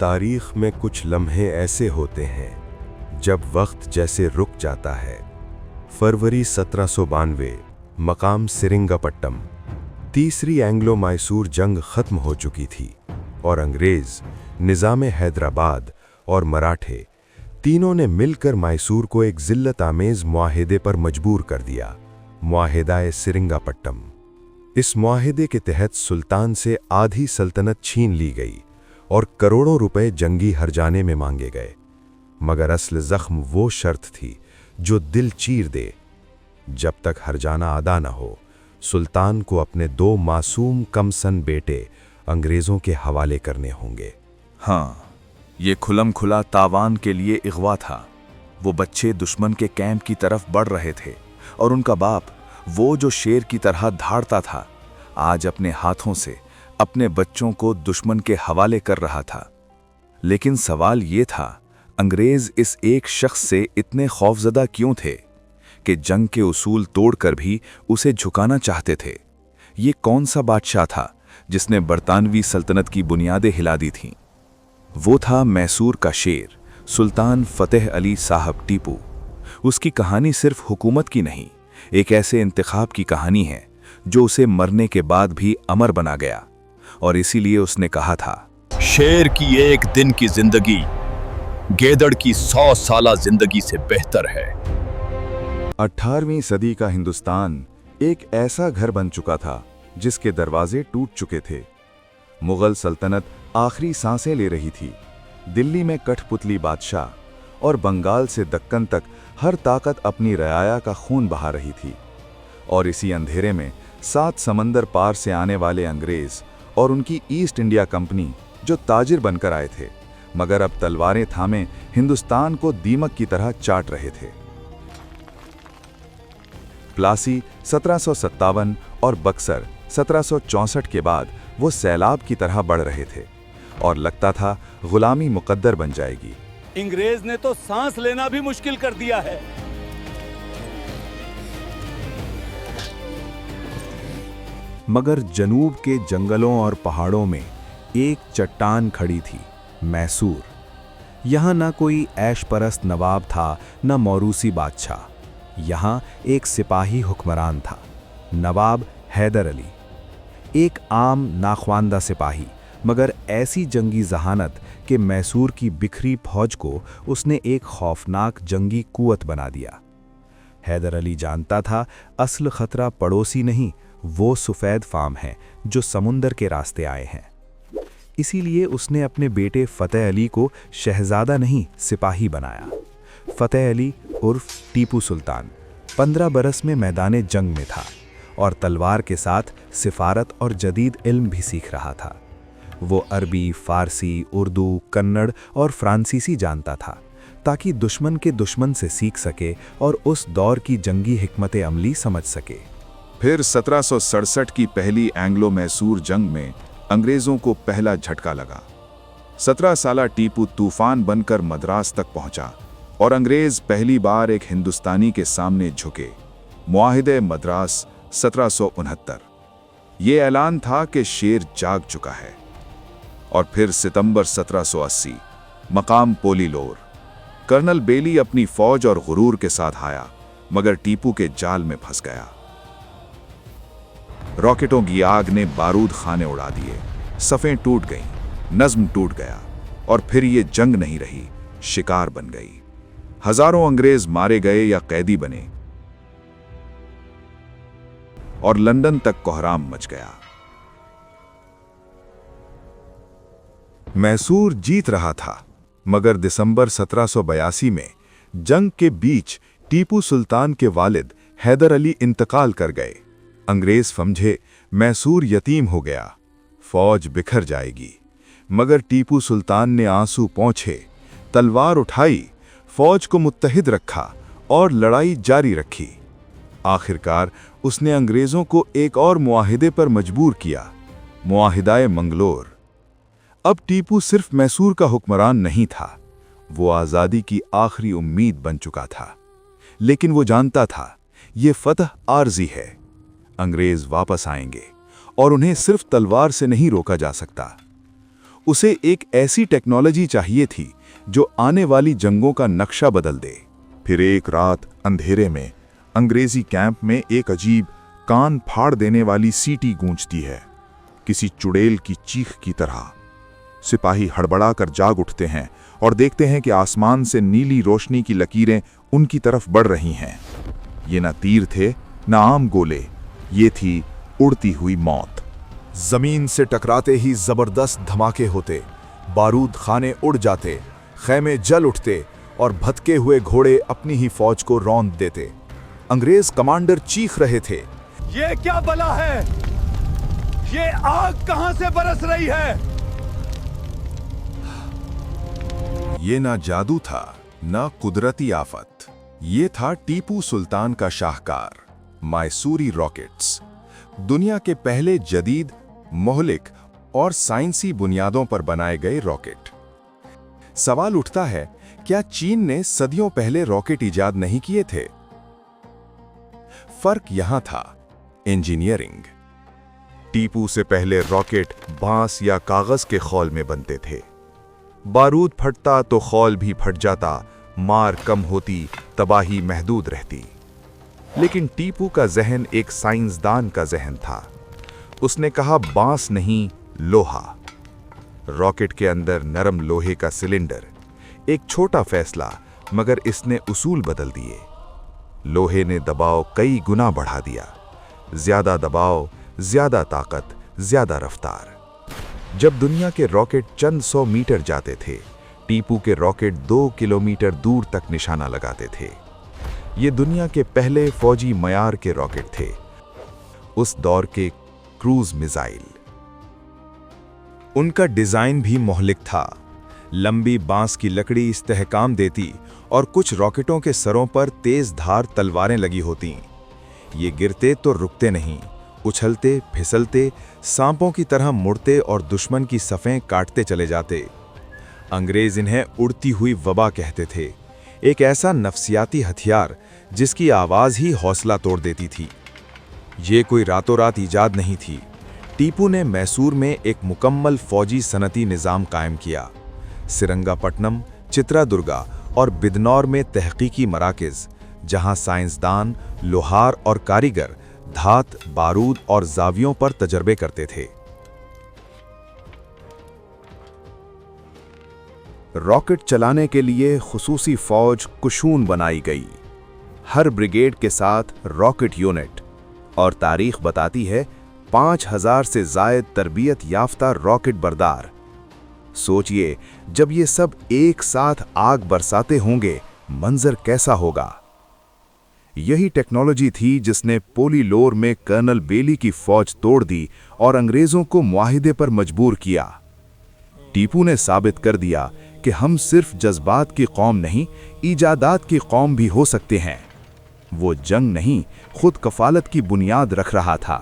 तारीख में कुछ लम्हे ऐसे होते हैं जब वक्त जैसे रुक जाता है। फरवरी 1792, मकाम सेरिंगापट्टम। तीसरी एंग्लो मैसूर जंग खत्म हो चुकी थी और अंग्रेज, निज़ाम हैदराबाद और मराठे तीनों ने मिलकर मैसूर को एक जिल्लत आमेज मुआहिदे पर मजबूर कर दिया, मुआहिदा-ए सेरिंगापट्टम। इस मुआहिदे के तहत सुल्तान से आधी सल्तनत छीन ली गई और करोड़ों रुपए जंगी हर्जाने में मांगे गए, मगर असल जख्म वो शर्त थी जो दिल चीर दे। जब तक हर्जाना अदा न हो, सुल्तान को अपने 2 मासूम कमसन बेटे अंग्रेज़ों के हवाले करने होंगे। हाँ, ये खुलम खुला तावान के लिए इग़वा था। वो बच्चे दुश्मन के कैंप की तरफ बढ़ रहे थे और उनका बाप, वो जो शेर की तरह धाड़ता था, आज अपने हाथों से अपने बच्चों को दुश्मन के हवाले कर रहा था। लेकिन सवाल ये था, अंग्रेज इस एक शख्स से इतने खौफजदा क्यों थे कि जंग के उसूल तोड़कर भी उसे झुकाना चाहते थे? ये कौन सा बादशाह था जिसने बरतानवी सल्तनत की बुनियादें हिला दी थीं? वो था मैसूर का शेर, सुल्तान फतेह अली साहब टीपू। उसकी कहानी सिर्फ हुकूमत की नहीं, एक ऐसे इंतखाब की कहानी है जो उसे मरने के बाद भी अमर बना गया। और इसीलिए उसने कहा था, शेर की एक दिन की जिंदगी गेदड़ की 100 साला जिंदगी से बेहतर है। 18वीं सदी का हिंदुस्तान एक ऐसा घर बन चुका था जिसके दरवाजे टूट चुके थे। मुगल सल्तनत आखिरी सांसें ले रही थी। दिल्ली में कठपुतली बादशाह और बंगाल से दक्कन तक हर ताकत अपनी रयाया का खून बहा रही थी। और इसी अंधेरे में 7 समंदर पार से आने वाले अंग्रेज और उनकी ईस्ट इंडिया कंपनी, जो ताजिर बनकर आए थे मगर अब तलवारें थामे हिंदुस्तान को दीमक की तरह चाट रहे थे। प्लासी 1757 और बक्सर 1764 के बाद वो सैलाब की तरह बढ़ रहे थे और लगता था गुलामी मुकद्दर बन जाएगी। अंग्रेज ने तो सांस लेना भी मुश्किल कर दिया है। मगर जनूब के जंगलों और पहाड़ों में एक चट्टान खड़ी थी, मैसूर। यहाँ न कोई ऐश परस्त नवाब था, न मौरूसी बादशाह। यहाँ एक सिपाही हुक्मरान था, नवाब हैदर अली। एक आम नाख्वानदा सिपाही, मगर ऐसी जंगी जहानत कि मैसूर की बिखरी फौज को उसने एक खौफनाक जंगी कुवत बना दिया। हैदर अली जानता था असल खतरा पड़ोसी नहीं, वो सफ़ेद फार्म हैं जो समुंदर के रास्ते आए हैं। इसीलिए उसने अपने बेटे फतेह अली को शहजादा नहीं, सिपाही बनाया। फतेह अली उर्फ टीपू सुल्तान 15 बरस में मैदाने जंग में था और तलवार के साथ सिफारत और जदीद इल्म भी सीख रहा था। वो अरबी, फारसी, उर्दू, कन्नड़ और फ्रांसीसी जानता था ताकि दुश्मन के दुश्मन से सीख सके और उस दौर की जंगी हिकमत अमली समझ सके। फिर 1767 की पहली एंग्लो मैसूर जंग में अंग्रेजों को पहला झटका लगा। 17 साला टीपू तूफान बनकर मद्रास तक पहुंचा और अंग्रेज पहली बार एक हिंदुस्तानी के सामने झुके। मुआहिदे मद्रास 1769। ये ऐलान था कि शेर जाग चुका है। और फिर सितंबर 1780, मकाम पोलीलोर। कर्नल बेली अपनी फौज और गुरूर के साथ आया, मगर टीपू के जाल में फंस गया। रॉकेटों की आग ने बारूद खाने उड़ा दिए, सफ़ें टूट गईं, नज्म टूट गया और फिर ये जंग नहीं रही, शिकार बन गई। हजारों अंग्रेज मारे गए या कैदी बने और लंदन तक कोहराम मच गया। मैसूर जीत रहा था, मगर दिसंबर 1782 में जंग के बीच टीपू सुल्तान के वालिद हैदर अली इंतकाल कर गए। अंग्रेज समझे मैसूर यतीम हो गया, फौज बिखर जाएगी। मगर टीपू सुल्तान ने आंसू पोंछे, तलवार उठाई, फौज को मुत्तहिद रखा और लड़ाई जारी रखी। आखिरकार उसने अंग्रेजों को एक और मुआहिदे पर मजबूर किया, मुआहिदा-ए मंगलोर। अब टीपू सिर्फ मैसूर का हुक्मरान नहीं था, वो आज़ादी की आखिरी उम्मीद बन चुका था। लेकिन वो जानता था ये फतह आर्जी है, अंग्रेज वापस आएंगे और उन्हें सिर्फ तलवार से नहीं रोका जा सकता। उसे एक ऐसी टेक्नोलॉजी चाहिए थी जो आने वाली जंगों का नक्शा बदल दे। फिर एक रात अंधेरे में अंग्रेजी कैंप में एक अजीब कान फाड़ देने वाली सीटी गूंजती है, किसी चुड़ैल की चीख की तरह। सिपाही हड़बड़ा कर जाग उठते हैं और देखते हैं कि आसमान से नीली रोशनी की लकीरें उनकी तरफ बढ़ रही हैं। ये न तीर थे न आम गोले, ये थी उड़ती हुई मौत। जमीन से टकराते ही जबरदस्त धमाके होते, बारूद खाने उड़ जाते, खैमे जल उठते और भटके हुए घोड़े अपनी ही फौज को रौंद देते। अंग्रेज कमांडर चीख रहे थे, ये क्या बला है? ये आग कहां से बरस रही है? ये ना जादू था ना कुदरती आफत, ये था टीपू सुल्तान का शाहकार मैसूरी रॉकेट्स। दुनिया के पहले जदीद, मोहलिक और साइंसी बुनियादों पर बनाए गए रॉकेट। सवाल उठता है, क्या चीन ने सदियों पहले रॉकेट इजाद नहीं किए थे? फर्क यहां था इंजीनियरिंग। टीपू से पहले रॉकेट बांस या कागज के खौल में बनते थे। बारूद फटता तो खौल भी फट जाता, मार कम होती, तबाही महदूद रहती। लेकिन टीपू का जहन एक साइंसदान का जहन था। उसने कहा, बांस नहीं, लोहा। रॉकेट के अंदर नरम लोहे का सिलेंडर, एक छोटा फैसला, मगर इसने उसूल बदल दिए। लोहे ने दबाव कई गुना बढ़ा दिया। ज्यादा दबाव, ज्यादा ताकत, ज्यादा रफ्तार। जब दुनिया के रॉकेट चंद 100 मीटर जाते थे, टीपू के रॉकेट 2 किलोमीटर दूर तक निशाना लगाते थे। ये दुनिया के पहले फौजी मयार के रॉकेट थे, उस दौर के क्रूज मिसाइल। उनका डिजाइन भी मोहलिक था। लंबी बांस की लकड़ी इस्तेहकाम देती और कुछ रॉकेटों के सरों पर तेज धार तलवारें लगी होतीं। ये गिरते तो रुकते नहीं, उछलते फिसलते सांपों की तरह मुड़ते और दुश्मन की सफ़ें काटते चले जाते। अंग्रेज इन्हें उड़ती हुई वबा कहते थे, एक ऐसा नफसियाती हथियार जिसकी आवाज़ ही हौसला तोड़ देती थी। ये कोई रातों रात ईजाद नहीं थी। टीपू ने मैसूर में एक मुकम्मल फौजी सनती निज़ाम कायम किया। सिरंगापट्टनम, चित्रादुर्गा और बिदनौर में तहकीकी मराकज़, जहां साइंसदान, लोहार और कारीगर धात, बारूद और जावियों पर तजर्बे करते थे। रॉकेट चलाने के लिए खुसूसी फौज कुशून बनाई गई, हर ब्रिगेड के साथ रॉकेट यूनिट, और तारीख बताती है 5000 से जायद तरबियत याफ्ता रॉकेट बरदार। सोचिए, जब ये सब एक साथ आग बरसाते होंगे, मंजर कैसा होगा। यही टेक्नोलॉजी थी जिसने पोलीलोर में कर्नल बेली की फौज तोड़ दी और अंग्रेजों को मुआहिदे पर मजबूर किया। टीपू ने साबित कर दिया कि हम सिर्फ जज्बात की कौम नहीं, इजादात की कौम भी हो सकते हैं। वो जंग नहीं, खुद कफालत की बुनियाद रख रहा था,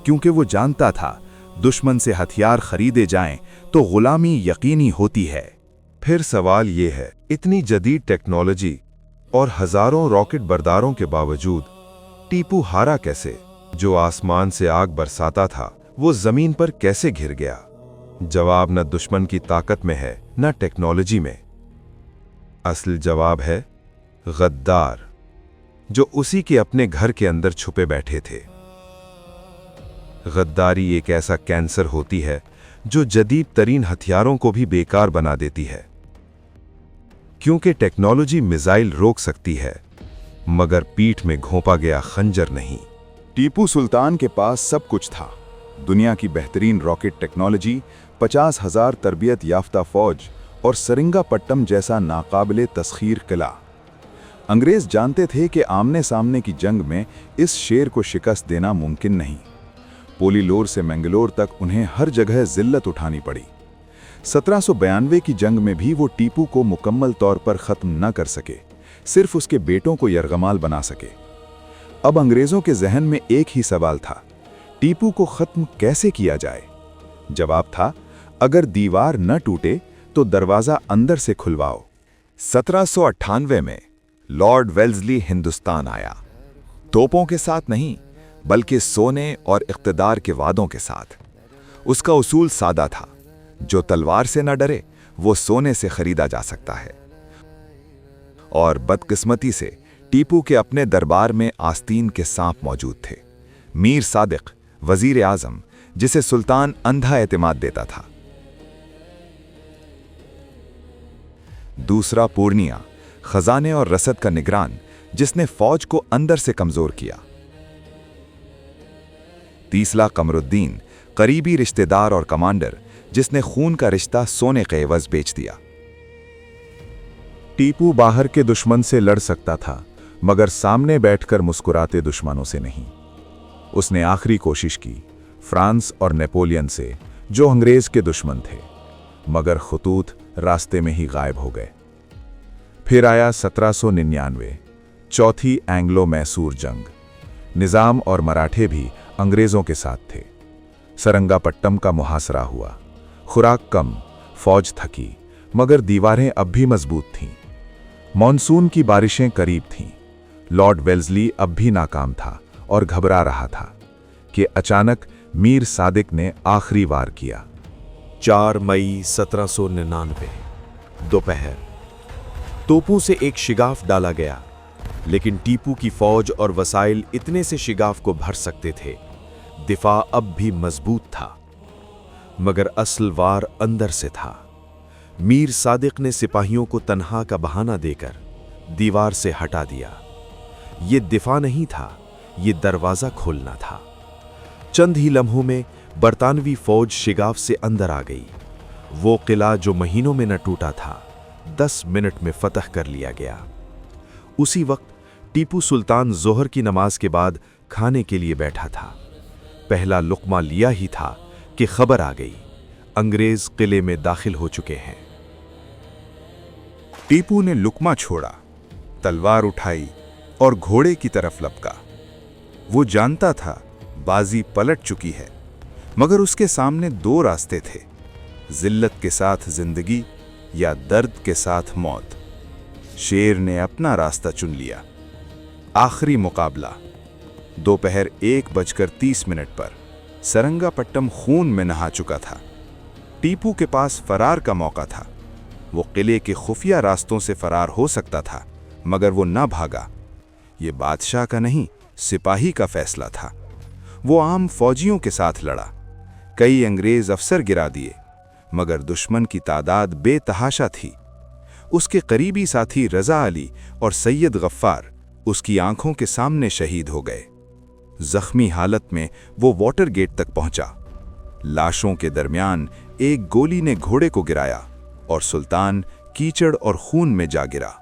क्योंकि वो जानता था दुश्मन से हथियार खरीदे जाएं तो गुलामी यकीनी होती है। फिर सवाल ये है, इतनी जदीद टेक्नोलॉजी और हजारों रॉकेट बरदारों के बावजूद टीपू हारा कैसे? जो आसमान से आग बरसाता था, वो जमीन पर कैसे घिर गया? जवाब न दुश्मन की ताकत में है, न टेक्नोलॉजी में। असल जवाब है गद्दार, जो उसी के अपने घर के अंदर छुपे बैठे थे। गद्दारी एक ऐसा कैंसर होती है जो जदीद तरीन हथियारों को भी बेकार बना देती है। क्योंकि टेक्नोलॉजी मिसाइल रोक सकती है, मगर पीठ में घोंपा गया खंजर नहीं। टीपू सुल्तान के पास सब कुछ था, दुनिया की बेहतरीन रॉकेट टेक्नोलॉजी, 50,000 तरबियत याफ्ता फौज और सेरिंगापट्टम जैसा नाकाबिले तस्खीर किला। अंग्रेज जानते थे कि आमने सामने की जंग में इस शेर को शिकस्त देना मुमकिन नहीं। पोलीलोर से मैंगलोर तक उन्हें हर जगह जिल्लत उठानी पड़ी। 1792 की जंग में भी वो टीपू को मुकम्मल तौर पर ख़त्म न कर सके, सिर्फ उसके बेटों को यरगमाल बना सके। अब अंग्रेज़ों के जहन में एक ही सवाल था, टीपू को ख़त्म कैसे किया जाए? जवाब था, अगर दीवार न टूटे तो दरवाज़ा अंदर से खुलवाओ। 1798 में लॉर्ड वेल्सली हिंदुस्तान आया, तोपों के साथ नहीं बल्कि सोने और इक़्तिदार के वादों के साथ। उसका उसूल सादा था, जो तलवार से न डरे वो सोने से खरीदा जा सकता है। और बदकिस्मती से टीपू के अपने दरबार में आस्तीन के सांप मौजूद थे। मीर सादिक वजीर आजम, जिसे सुल्तान अंधा एतमाद देता था। दूसरा पूर्णिया, खजाने और रसद का निगरान, जिसने फौज को अंदर से कमजोर किया। तीसरा कमरुद्दीन, करीबी रिश्तेदार और कमांडर, जिसने खून का रिश्ता सोने के एवज बेच दिया। टीपू बाहर के दुश्मन से लड़ सकता था, मगर सामने बैठकर मुस्कुराते दुश्मनों से नहीं। उसने आखिरी कोशिश की फ्रांस और नेपोलियन से, जो अंग्रेज के दुश्मन थे, मगर खतूत रास्ते में ही गायब हो गए। फिर आया 1799, चौथी एंग्लो मैसूर जंग। निजाम और मराठे भी अंग्रेजों के साथ थे। सरंगापट्टम का मुहासरा हुआ। खुराक कम, फौज थकी, मगर दीवारें अब भी मजबूत थीं। मॉनसून की बारिशें करीब थीं। लॉर्ड वेल्सली अब भी नाकाम था और घबरा रहा था कि अचानक मीर सादिक ने आखिरी वार किया। 4 मई 1799 दोपहर तोपों से एक शिगाफ डाला गया, लेकिन टीपू की फौज और वसाइल इतने से शिगाफ को भर सकते थे। दिफा अब भी मजबूत था, मगर असल वार अंदर से था। मीर सादिक ने सिपाहियों को तन्हा का बहाना देकर दीवार से हटा दिया। ये दिफा नहीं था, ये दरवाजा खोलना था। चंद ही लम्हों में बरतानवी फौज शिगाफ से अंदर आ गई। वो किला जो महीनों में न टूटा था, 10 मिनट में फतह कर लिया गया। उसी वक्त टीपू सुल्तान जोहर की नमाज के बाद खाने के लिए बैठा था। पहला लुक़मा लिया ही था कि खबर आ गई, अंग्रेज किले में दाखिल हो चुके हैं। टीपू ने लुकमा छोड़ा, तलवार उठाई और घोड़े की तरफ लपका। वो जानता था बाजी पलट चुकी है, मगर उसके सामने 2 रास्ते थे, जिल्लत के साथ जिंदगी या दर्द के साथ मौत। शेर ने अपना रास्ता चुन लिया। आखिरी मुकाबला दोपहर 1:30 पर। सरंगापट्टम खून में नहा चुका था। टीपू के पास फरार का मौका था। वो किले के खुफिया रास्तों से फरार हो सकता था, मगर वो ना भागा। ये बादशाह का नहीं, सिपाही का फैसला था। वो आम फौजियों के साथ लड़ा। कई अंग्रेज अफसर गिरा दिए, मगर दुश्मन की तादाद बेतहाशा थी। उसके करीबी साथी रजा अली और सैयद गफ्फार उसकी आंखों के सामने शहीद हो गए। जख्मी हालत में वो वाटर गेट तक पहुंचा। लाशों के दरमियान एक गोली ने घोड़े को गिराया और सुल्तान कीचड़ और खून में जा गिरा।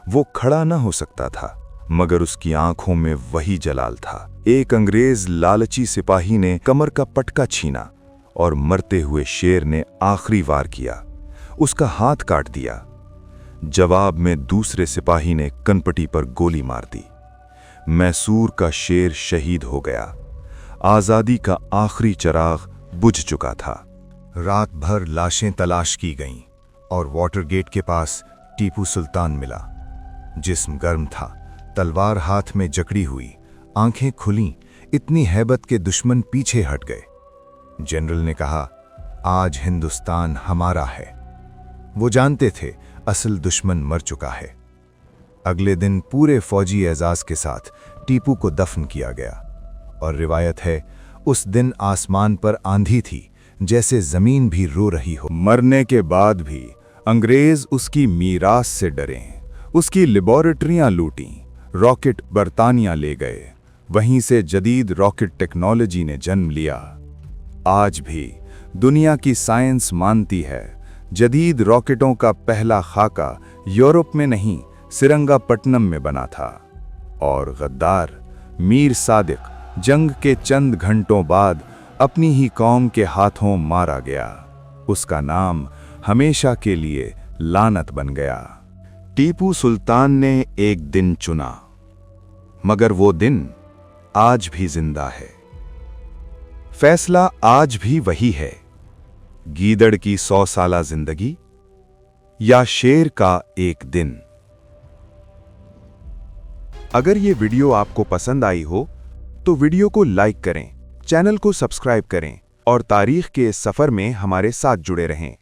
वो खड़ा न हो सकता था, मगर उसकी आंखों में वही जलाल था। एक अंग्रेज लालची सिपाही ने कमर का पटका छीना और मरते हुए शेर ने आखिरी वार किया। उसका हाथ काट दिया। जवाब में दूसरे सिपाही ने कनपटी पर गोली मार दी। मैसूर का शेर शहीद हो गया। आजादी का आखिरी चिराग बुझ चुका था। रात भर लाशें तलाश की गईं और वाटर गेट के पास टीपू सुल्तान मिला। जिस्म गर्म था, तलवार हाथ में जकड़ी हुई, आंखें खुलीं, इतनी हैबत के दुश्मन पीछे हट गए। जनरल ने कहा, आज हिंदुस्तान हमारा है। वो जानते थे असल दुश्मन मर चुका है। अगले दिन पूरे फौजी एजाज के साथ टीपू को दफन किया गया और रिवायत है उस दिन आसमान पर आंधी थी, जैसे जमीन भी रो रही हो। मरने के बाद भी अंग्रेज उसकी मीरास से डरे। उसकी लेबोरेटरियां लूटीं, रॉकेट बरतानिया ले गए। वहीं से जदीद रॉकेट टेक्नोलॉजी ने जन्म लिया। आज भी दुनिया की साइंस मानती है जदीद रॉकेटों का पहला खाका यूरोप में नहीं, सिरंगापट्टनम में बना था। और गद्दार मीर सादिक जंग के चंद घंटों बाद अपनी ही कौम के हाथों मारा गया। उसका नाम हमेशा के लिए लानत बन गया। टीपू सुल्तान ने एक दिन चुना, मगर वो दिन आज भी जिंदा है। फैसला आज भी वही है, गीदड़ की 100 साला जिंदगी या शेर का एक दिन। अगर ये वीडियो आपको पसंद आई हो तो वीडियो को लाइक करें, चैनल को सब्सक्राइब करें और तारीख के इस सफ़र में हमारे साथ जुड़े रहें।